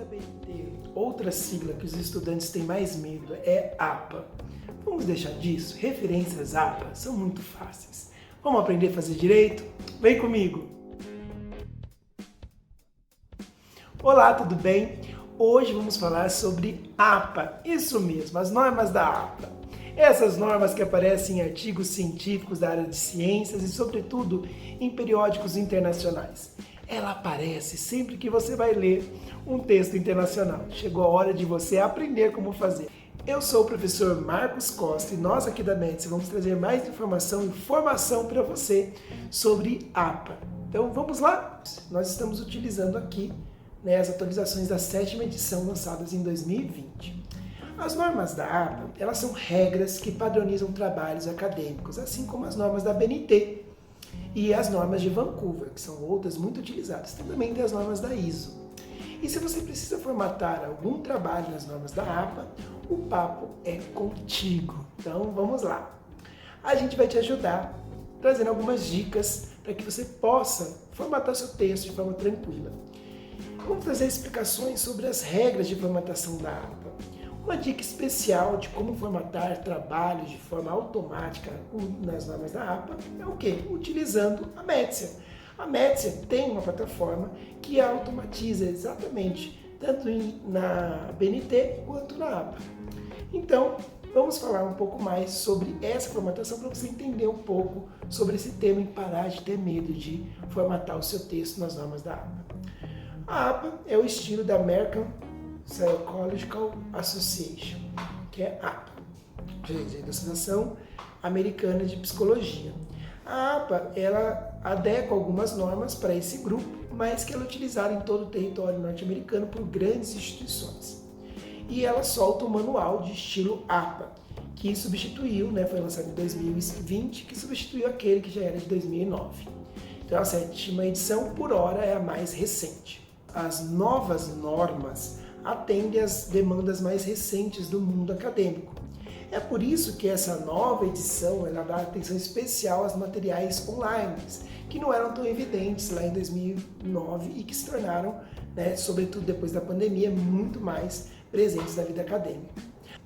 da BNT, outra sigla que os estudantes têm mais medo é APA. Vamos deixar disso? Referências APA são muito fáceis. Vamos aprender a fazer direito? Vem comigo! Olá, tudo bem? Hoje vamos falar sobre APA, isso mesmo, as normas da APA. Essas normas que aparecem em artigos científicos da área de ciências e, sobretudo, em periódicos internacionais. Ela aparece sempre que você vai ler um texto internacional. Chegou a hora de você aprender como fazer. Eu sou o professor Marcos Costa e nós aqui da Médici vamos trazer mais informação e formação para você sobre APA. Então vamos lá? Nós estamos utilizando aqui as atualizações da 7ª edição lançadas em 2020. As normas da APA, elas são regras que padronizam trabalhos acadêmicos, assim como as normas da BNT e as normas de Vancouver, que são outras muito utilizadas. Também tem as normas da ISO. E se você precisa formatar algum trabalho nas normas da APA, o papo é contigo. Então vamos lá. A gente vai te ajudar trazendo algumas dicas para que você possa formatar seu texto de forma tranquila. Vamos trazer explicações sobre as regras de formatação da APA. Uma dica especial de como formatar trabalhos de forma automática nas normas da APA é o quê? Utilizando a Médici. A Médici tem uma plataforma que automatiza exatamente, tanto na BNT quanto na APA. Então, vamos falar um pouco mais sobre essa formatação para você entender um pouco sobre esse tema e parar de ter medo de formatar o seu texto nas normas da APA. A APA é o estilo da American Psychological Association, que é APA, a Associação Americana de Psicologia. A APA, ela adequa algumas normas para esse grupo, mas que ela é utilizada em todo o território norte-americano por grandes instituições. E ela solta um manual de estilo APA, que substituiu, foi lançado em 2020, que substituiu aquele que já era de 2009. Então a 7ª edição, por hora, é a mais recente. As novas normas atendem às demandas mais recentes do mundo acadêmico. É por isso que essa nova edição ela dá atenção especial aos materiais online, que não eram tão evidentes lá em 2009 e que se tornaram, sobretudo depois da pandemia, muito mais presentes na vida acadêmica.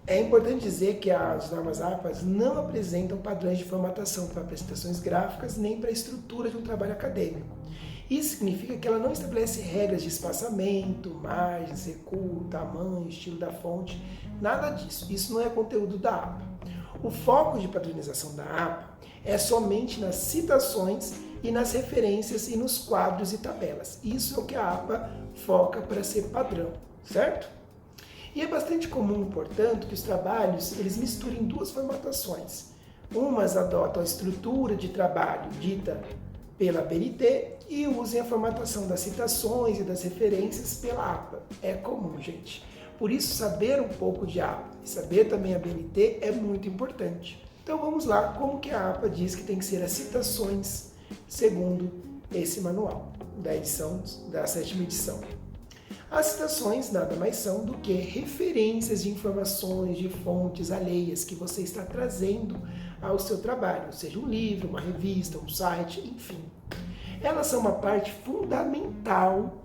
É importante dizer que as normas APA não apresentam padrões de formatação para apresentações gráficas nem para a estrutura de um trabalho acadêmico. Isso significa que ela não estabelece regras de espaçamento, margens, recuo, tamanho, estilo da fonte, nada disso. Isso não é conteúdo da APA. O foco de padronização da APA é somente nas citações e nas referências e nos quadros e tabelas. Isso é o que a APA foca para ser padrão, certo? E é bastante comum, portanto, que os trabalhos eles misturem duas formatações. Umas adotam a estrutura de trabalho dita pela BNT e usem a formatação das citações e das referências pela APA. É comum, gente. Por isso, saber um pouco de APA e saber também a BNT é muito importante. Então vamos lá, como que a APA diz que tem que ser as citações segundo esse manual da 7ª edição. As citações nada mais são do que referências de informações, de fontes alheias que você está trazendo ao seu trabalho, seja um livro, uma revista, um site, enfim. Elas são uma parte fundamental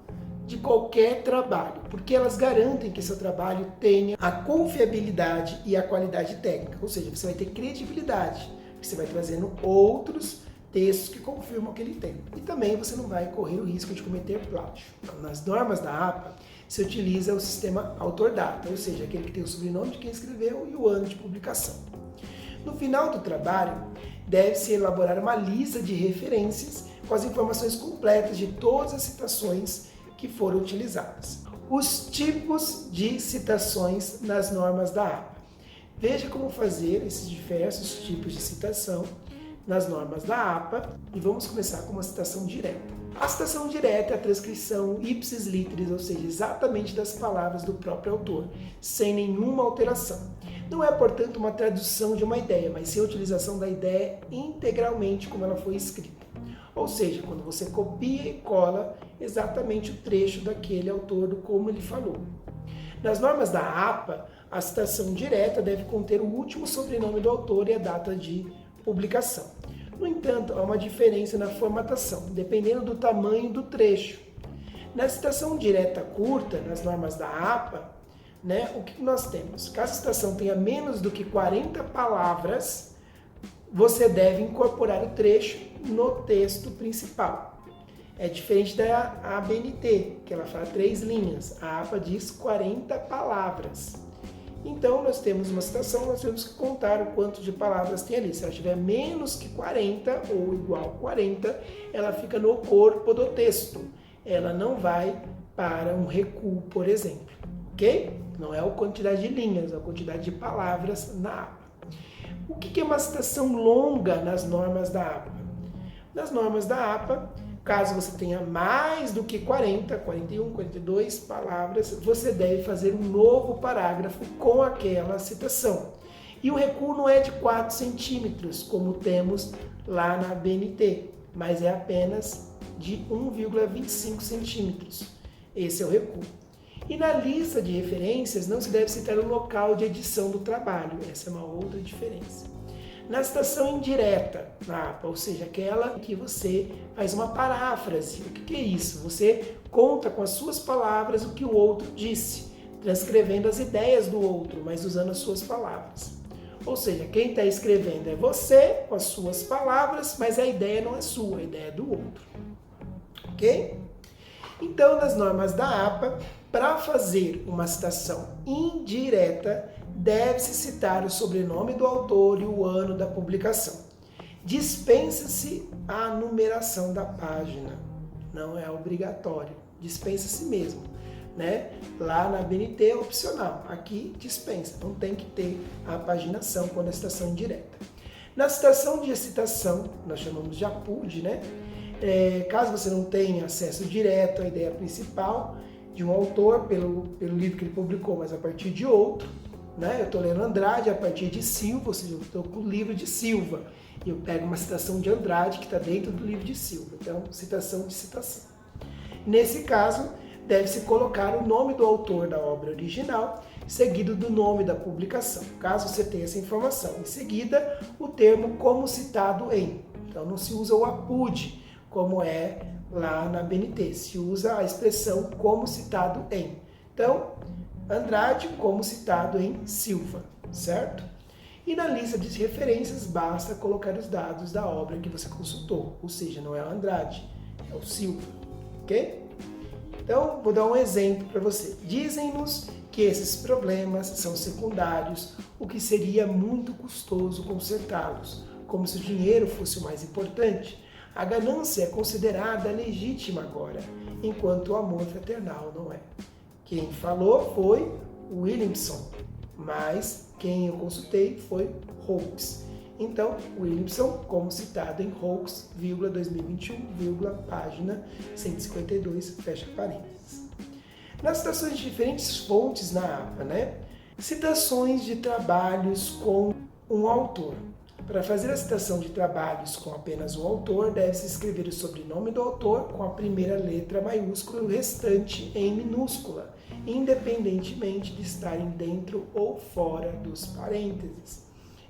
de qualquer trabalho, porque elas garantem que seu trabalho tenha a confiabilidade e a qualidade técnica, ou seja, você vai ter credibilidade, você vai trazendo outros textos que confirmam aquele tempo. E também você não vai correr o risco de cometer plágio. Então, nas normas da APA, se utiliza o sistema autor-data, ou seja, aquele que tem o sobrenome de quem escreveu e o ano de publicação. No final do trabalho, deve-se elaborar uma lista de referências com as informações completas de todas as citações que foram utilizadas. Os tipos de citações nas normas da APA. Veja como fazer esses diversos tipos de citação nas normas da APA e vamos começar com uma citação direta. A citação direta é a transcrição ipsis literis, ou seja, exatamente das palavras do próprio autor, sem nenhuma alteração. Não é, portanto, uma tradução de uma ideia, mas sim a utilização da ideia integralmente como ela foi escrita. Ou seja, quando você copia e cola exatamente o trecho daquele autor, como ele falou. Nas normas da APA, a citação direta deve conter o último sobrenome do autor e a data de publicação. No entanto, há uma diferença na formatação, dependendo do tamanho do trecho. Na citação direta curta, nas normas da APA, né, o que nós temos? Caso a citação tenha menos do que 40 palavras, você deve incorporar o trecho no texto principal. É diferente da ABNT, que ela fala 3 linhas. A APA diz 40 palavras. Então, nós temos uma citação, nós temos que contar o quanto de palavras tem ali. Se ela tiver menos que 40 ou igual a 40, ela fica no corpo do texto. Ela não vai para um recuo, por exemplo. Ok? Não é a quantidade de linhas, é a quantidade de palavras na APA. O que é uma citação longa nas normas da APA? Nas normas da APA, caso você tenha mais do que 40, 41, 42 palavras, você deve fazer um novo parágrafo com aquela citação. E o recuo não é de 4 centímetros, como temos lá na BNT, mas é apenas de 1,25 centímetros. Esse é o recuo. E na lista de referências não se deve citar o local de edição do trabalho. Essa é uma outra diferença. Na citação indireta, na APA, ou seja, aquela que você faz uma paráfrase. O que é isso? Você conta com as suas palavras o que o outro disse, transcrevendo as ideias do outro, mas usando as suas palavras. Ou seja, quem está escrevendo é você, com as suas palavras, mas a ideia não é sua, a ideia é do outro. Ok? Então, nas normas da APA, para fazer uma citação indireta, deve-se citar o sobrenome do autor e o ano da publicação. Dispensa-se a numeração da página, não é obrigatório, dispensa-se mesmo, né? Lá na BNT é opcional, aqui dispensa, não tem que ter a paginação quando é citação indireta. Na citação de citação, nós chamamos de APUD, né? Caso você não tenha acesso direto à ideia principal de um autor pelo livro que ele publicou, mas a partir de outro, né? Eu estou lendo Andrade a partir de Silva, ou seja, eu estou com o livro de Silva, e eu pego uma citação de Andrade que está dentro do livro de Silva, então citação de citação. Nesse caso, deve-se colocar o nome do autor da obra original, seguido do nome da publicação, caso você tenha essa informação. Em seguida, o termo como citado em. Então não se usa o APUD, como é lá na BNT, se usa a expressão como citado em. Então, Andrade como citado em Silva, certo? E na lista de referências basta colocar os dados da obra que você consultou, ou seja, não é o Andrade, é o Silva, ok? Então, vou dar um exemplo para você. Dizem-nos que esses problemas são secundários, o que seria muito custoso consertá-los, como se o dinheiro fosse o mais importante. A ganância é considerada legítima agora, enquanto o amor fraternal não é. Quem falou foi Williamson, mas quem eu consultei foi Hawkes. Então, Williamson, como citado em Hawkes, 2021, página 152, fecha parênteses. Nas citações de diferentes fontes na APA, né? Citações de trabalhos com um autor. Para fazer a citação de trabalhos com apenas um autor, deve-se escrever o sobrenome do autor com a primeira letra maiúscula e o restante em minúscula, independentemente de estarem dentro ou fora dos parênteses.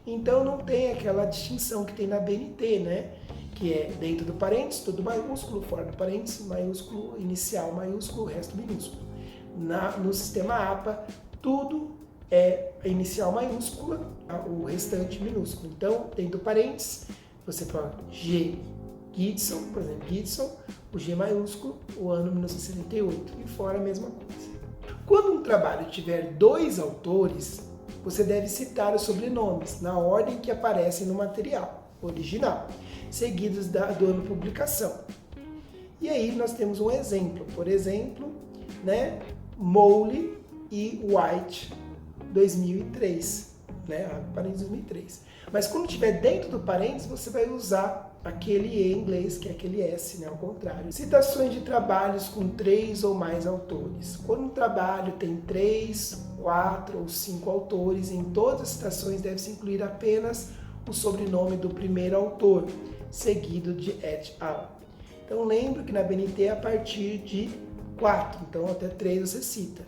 Então não tem aquela distinção que tem na BNT, né? Que é dentro do parênteses, tudo maiúsculo, fora do parênteses, maiúsculo, inicial maiúsculo, resto minúsculo. No sistema APA, tudo é a inicial maiúscula, o restante minúsculo. Então, dentro do parênteses, você fala G. Gibson, por exemplo, Gibson, o G maiúsculo, o ano 1968, e fora a mesma coisa. Quando um trabalho tiver 2 autores, você deve citar os sobrenomes na ordem que aparecem no material original, seguidos do ano de publicação. E aí nós temos um exemplo, por exemplo, né, Mowley e White, 2003, né, parênteses 2003. Mas quando estiver dentro do parênteses, você vai usar aquele E em inglês, que é aquele S, né, ao contrário. Citações de trabalhos com 3 ou mais autores. Quando um trabalho tem 3, 4 ou 5 autores, em todas as citações deve-se incluir apenas o sobrenome do primeiro autor, seguido de et al. Então lembre que na BNT é a partir de 4, então até 3 você cita.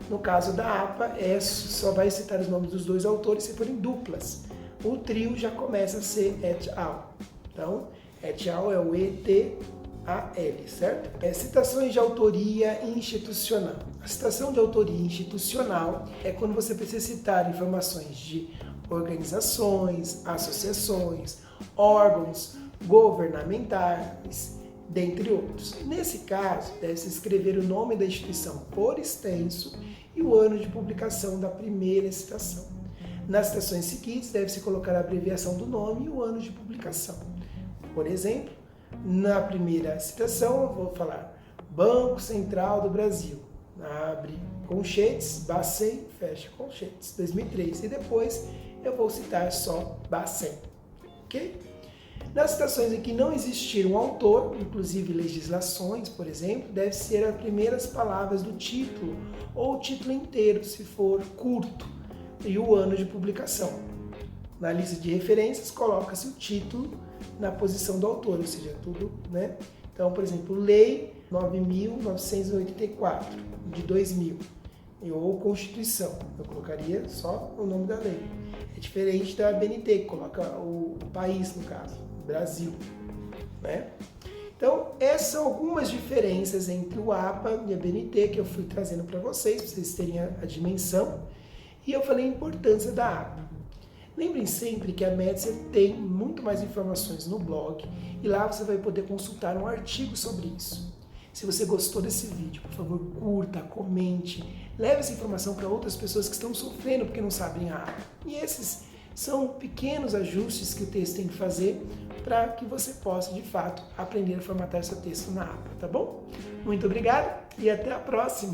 No caso da APA, só vai citar os nomes dos 2 autores se forem duplas. O trio já começa a ser et al. Então, et al é o ET certo? Citações de autoria institucional. A citação de autoria institucional é quando você precisa citar informações de organizações, associações, órgãos governamentais, dentre outros. Nesse caso, deve-se escrever o nome da instituição por extenso e o ano de publicação da primeira citação. Nas citações seguintes, deve-se colocar a abreviação do nome e o ano de publicação. Por exemplo, na primeira citação, eu vou falar Banco Central do Brasil. Abre colchetes, Bacen, fecha colchetes, 2003. E depois eu vou citar só Bacen. Ok? Nas citações em que não existir um autor, inclusive legislações, por exemplo, deve ser as primeiras palavras do título ou o título inteiro, se for curto, e o ano de publicação. Na lista de referências, coloca-se o título na posição do autor, ou seja, tudo, né? Então, por exemplo, Lei 9.984, de 2000, ou Constituição, eu colocaria só o nome da lei. É diferente da ABNT, que coloca o país, no caso, Brasil, né? Então, essas são algumas diferenças entre o APA e a ABNT que eu fui trazendo para vocês terem a dimensão. E eu falei a importância da APA. Lembrem sempre que a Metzer tem muito mais informações no blog e lá você vai poder consultar um artigo sobre isso. Se você gostou desse vídeo, por favor, curta, comente, leve essa informação para outras pessoas que estão sofrendo porque não sabem a APA. E esses são pequenos ajustes que o texto tem que fazer para que você possa, de fato, aprender a formatar seu texto na APA, tá bom? Muito obrigado e até a próxima!